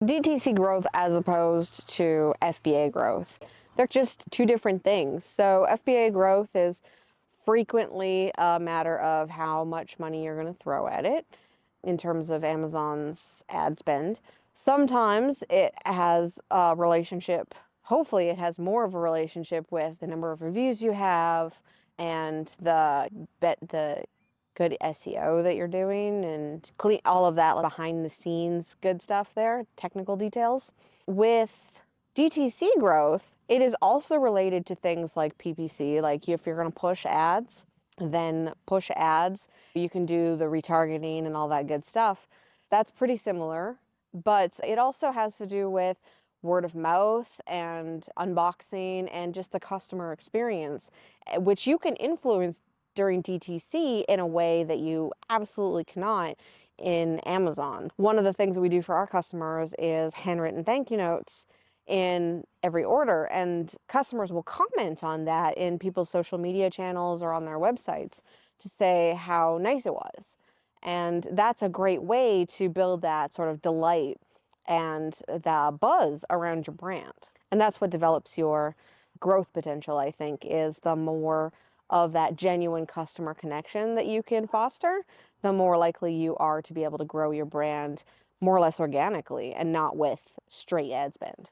DTC growth as opposed to FBA growth. They're just two different things. So FBA growth is frequently a matter of how much money you're going to throw at it in terms of Amazon's ad spend. Sometimes it has a relationship, hopefully it has more of a relationship with the number of reviews you have and the good SEO that you're doing and clean all of that behind the scenes good stuff there, technical details. With DTC growth, it is also related to things like PPC, like if you're going to push ads, then push ads. You can do the retargeting and all that good stuff. That's pretty similar, but it also has to do with word of mouth and unboxing and just the customer experience, which you can influence during DTC in a way that you absolutely cannot in Amazon. One of the things that we do for our customers is handwritten thank you notes in every order, and customers will comment on that in people's social media channels or on their websites to say how nice it was. And that's a great way to build that sort of delight and the buzz around your brand. And that's what develops your growth potential, I think, is the more of that genuine customer connection that you can foster, the more likely you are to be able to grow your brand more or less organically and not with straight ad spend.